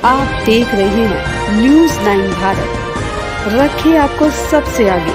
आप देख रहे हैं न्यूज़ 9 भारत, रखिए आपको सबसे आगे।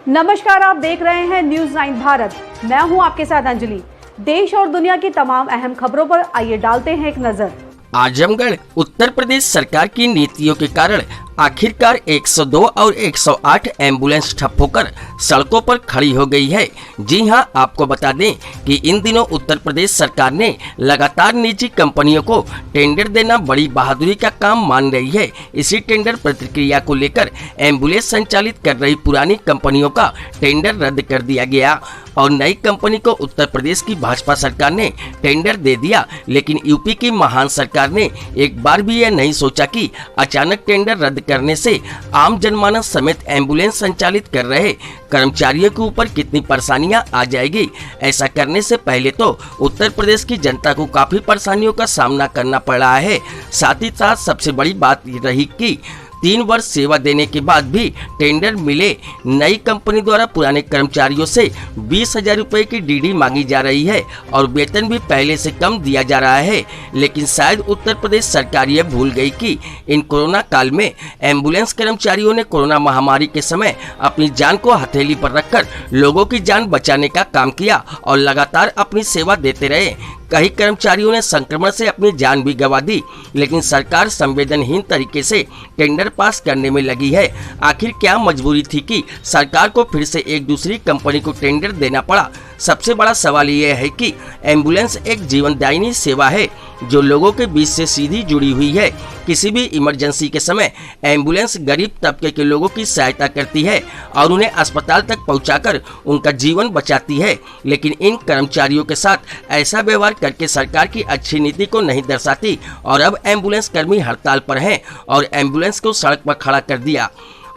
नमस्कार, आप देख रहे हैं न्यूज़ 9 भारत। मैं हूं आपके साथ अंजलि। देश और दुनिया की तमाम अहम खबरों पर आइए डालते हैं एक नजर। आजमगढ़ उत्तर प्रदेश सरकार की नीतियों के कारण आखिरकार 102 और 108 एम्बुलेंस ठप होकर सड़कों पर खड़ी हो गई है। जी हां, आपको बता दें कि इन दिनों उत्तर प्रदेश सरकार ने लगातार निजी कंपनियों को टेंडर देना बड़ी बहादुरी का काम मान रही है। इसी टेंडर प्रतिक्रिया को लेकर एम्बुलेंस संचालित कर रही पुरानी कंपनियों का टेंडर रद्द कर दिया गया और नई कंपनी को उत्तर प्रदेश की भाजपा सरकार ने टेंडर दे दिया। लेकिन यूपी की महान सरकार ने एक बार भी यह नहीं सोचा कि अचानक टेंडर रद्द करने से आम जनमानस समेत एम्बुलेंस संचालित कर रहे कर्मचारियों के ऊपर कितनी परेशानियां आ जाएगी। ऐसा करने से पहले तो उत्तर प्रदेश की जनता को काफी परेशानियों का सामना करना पड़ रहा है। साथ ही साथ सबसे बड़ी बात रही कि 3 वर्ष सेवा देने के बाद भी टेंडर मिले नई कंपनी द्वारा पुराने कर्मचारियों से 20,000 रुपए की डीडी मांगी जा रही है और वेतन भी पहले से कम दिया जा रहा है। लेकिन शायद उत्तर प्रदेश सरकार ये भूल गई कि इन कोरोना काल में एम्बुलेंस कर्मचारियों ने कोरोना महामारी के समय अपनी जान को हथेली पर रखकर लोगों की जान बचाने का काम किया और लगातार अपनी सेवा देते रहे। कई कर्मचारियों ने संक्रमण से अपनी जान भी गंवा दी, लेकिन सरकार संवेदनहीन तरीके से टेंडर पास करने में लगी है। आखिर क्या मजबूरी थी कि सरकार को फिर से एक दूसरी कंपनी को टेंडर देना पड़ा? सबसे बड़ा सवाल यह है कि एम्बुलेंस एक जीवनदायिनी सेवा है जो लोगों के बीच से सीधी जुड़ी हुई है। किसी भी इमरजेंसी के समय एम्बुलेंस गरीब तबके के लोगों की सहायता करती है और उन्हें अस्पताल तक पहुंचाकर उनका जीवन बचाती है। लेकिन इन कर्मचारियों के साथ ऐसा व्यवहार करके सरकार की अच्छी नीति को नहीं दर्शाती और अब एम्बुलेंस कर्मी हड़ताल पर हैं और एम्बुलेंस को सड़क पर खड़ा कर दिया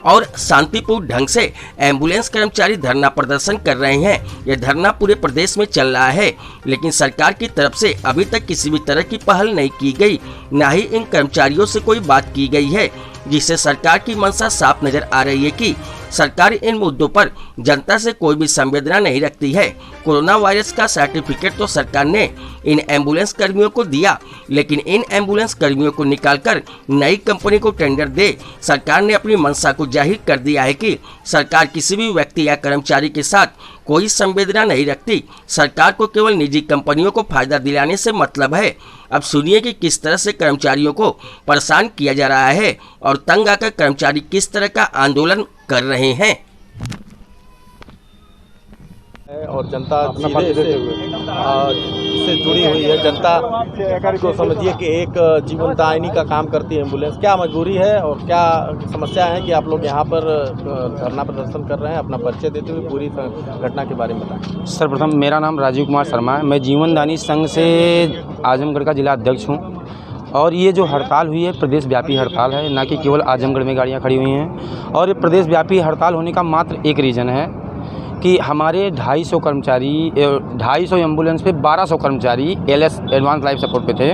और शांतिपूर्ण ढंग से एम्बुलेंस कर्मचारी धरना प्रदर्शन कर रहे हैं। यह धरना पूरे प्रदेश में चल रहा है, लेकिन सरकार की तरफ से अभी तक किसी भी तरह की पहल नहीं की गई, न ही इन कर्मचारियों से कोई बात की गई है, जिससे सरकार की मंशा साफ नजर आ रही है कि सरकार इन मुद्दों पर जनता से कोई भी संवेदना नहीं रखती है। कोरोना वायरस का सर्टिफिकेट तो सरकार ने इन एम्बुलेंस कर्मियों को दिया, लेकिन इन एम्बुलेंस कर्मियों को निकालकर नई कंपनी को टेंडर दे सरकार ने अपनी मंशा को जाहिर कर दिया है कि सरकार किसी भी व्यक्ति या कर्मचारी के साथ कोई संवेदना नहीं रखती। सरकार को केवल निजी कंपनियों को फायदा दिलाने से मतलब है। अब सुनिए कि किस तरह से कर्मचारियों को परेशान किया जा रहा है और तंग आकर कर्मचारी किस तरह का आंदोलन कर रहे हैं। और जनता इससे जुड़ी हुई है। जनता को समझिए कि एक जीवनदायिनी का काम करती है एम्बुलेंस। क्या मजबूरी है और क्या समस्या है कि आप लोग यहाँ पर धरना प्रदर्शन कर रहे हैं? अपना परिचय देते हुए पूरी घटना के बारे में बताएं। सर्वप्रथम मेरा नाम राजीव कुमार शर्मा है। मैं जीवनदायिनी संघ से आजमगढ़ का जिला अध्यक्ष हूँ और ये जो हड़ताल हुई है प्रदेश व्यापी हड़ताल है, ना कि केवल आजमगढ़ में गाड़ियाँ खड़ी हुई हैं। और ये प्रदेश व्यापी हड़ताल होने का मात्र एक रीज़न है कि हमारे 250 कर्मचारी 250 एम्बुलेंस पे 1200 कर्मचारी एलएस एडवांस लाइफ सपोर्ट पे थे।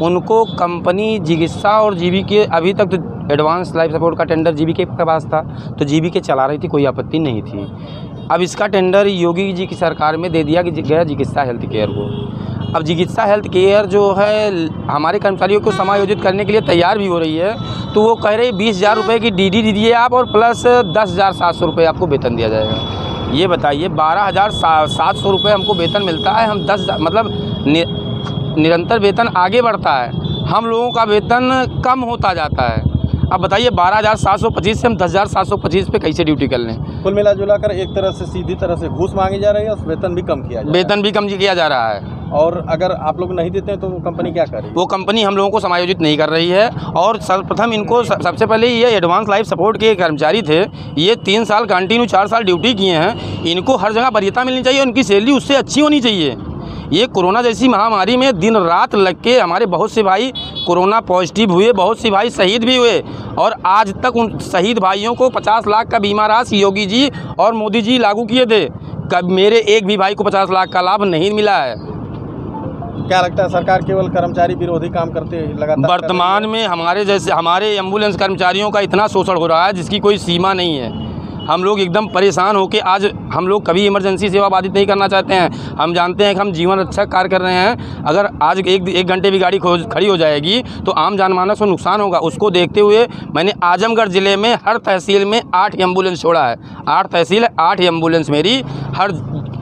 उनको कंपनी चिकित्सा और जीबीके अभी तक तो एडवांस लाइफ सपोर्ट का टेंडर जीबीके के पास था, तो जीबीके चला रही थी, कोई आपत्ति नहीं थी। अब इसका टेंडर योगी जी की सरकार में दे दिया गया चिकित्सा हेल्थ केयर को। अब चिकित्सा हेल्थ केयर जो है हमारे कर्मचारियों को समायोजित करने के लिए तैयार भी हो रही है, तो वो कह रही 20,000 रुपये की डीडी दीजिए आप और प्लस 10,700 रुपये आपको वेतन दिया जाएगा। ये बताइए 12,700 रुपये हमको वेतन मिलता है, हम 10 मतलब निरंतर वेतन आगे बढ़ता है, हम लोगों का वेतन कम होता जाता है। अब बताइए 12,725 से हम 10,725 पे कैसे ड्यूटी कर लें? कुल मिला जुला कर एक तरह से सीधी तरह से घूस मांगी जा रही है और वेतन भी कम किया जा रहा है। और अगर आप लोग नहीं देते हैं तो वो कंपनी क्या करे? वो कंपनी हम लोगों को समायोजित नहीं कर रही है। और सर्वप्रथम इनको सबसे पहले ये एडवांस लाइफ सपोर्ट के कर्मचारी थे, ये 3 साल कंटिन्यू 4 साल ड्यूटी किए हैं, इनको हर जगह वरीयता मिलनी चाहिए, उनकी सैलरी उससे अच्छी होनी चाहिए। ये कोरोना जैसी महामारी में दिन रात लग के हमारे बहुत से भाई कोरोना पॉजिटिव हुए, बहुत से भाई शहीद भी हुए और आज तक उन शहीद भाइयों को 50 लाख का बीमा राशि योगी जी और मोदी जी लागू किए थे। कब मेरे एक भी भाई को 50 लाख का लाभ नहीं मिला है। क्या लगता है सरकार केवल कर्मचारी विरोधी काम करते लगातार? वर्तमान में हमारे एम्बुलेंस कर्मचारियों का इतना शोषण हो रहा है जिसकी कोई सीमा नहीं है। हम लोग एकदम परेशान होकर आज हम लोग कभी इमरजेंसी सेवा बाधित नहीं करना चाहते हैं। हम जानते हैं कि हम जीवन रक्षा कार्य कर रहे हैं। अगर आज एक घंटे भी गाड़ी खड़ी हो जाएगी तो आम जनमानस को नुकसान होगा। उसको देखते हुए मैंने आजमगढ़ ज़िले में हर तहसील में 8 एम्बुलेंस छोड़ा है। 8 तहसील 8 एम्बुलेंस मेरी हर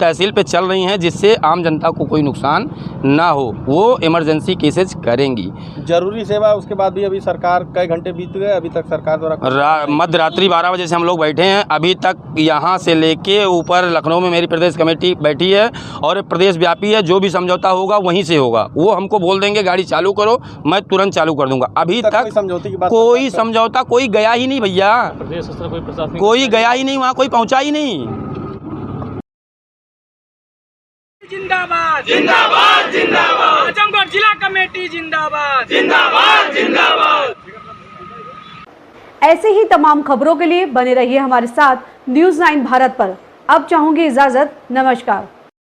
तहसील पे चल रही हैं, जिससे आम जनता को कोई नुकसान ना हो। वो इमरजेंसी केसेज करेंगी। जरूरी सेवा उसके बाद भी अभी सरकार कई घंटे बीत गए, अभी तक सरकार द्वारा मध्य रात्रि 12 बजे से हम लोग बैठे हैं। अभी तक यहाँ से लेके ऊपर लखनऊ में मेरी प्रदेश कमेटी बैठी है और प्रदेश व्यापी है। जो भी समझौता होगा वहीं से होगा। वो हमको बोल देंगे गाड़ी चालू करो, मैं तुरंत चालू कर दूंगा। अभी तक कोई समझौता कोई गया ही नहीं भैया, कोई गया ही नहीं, वहाँ कोई पहुँचा ही नहीं। जिंदाबाद जिंदाबाद जिंदाबाद, आजमगढ़ जिला कमेटी जिंदाबाद जिंदाबाद जिंदाबाद। ऐसे ही तमाम खबरों के लिए बने रहिए हमारे साथ न्यूज़ 9 भारत पर। अब चाहूंगी इजाजत, नमस्कार।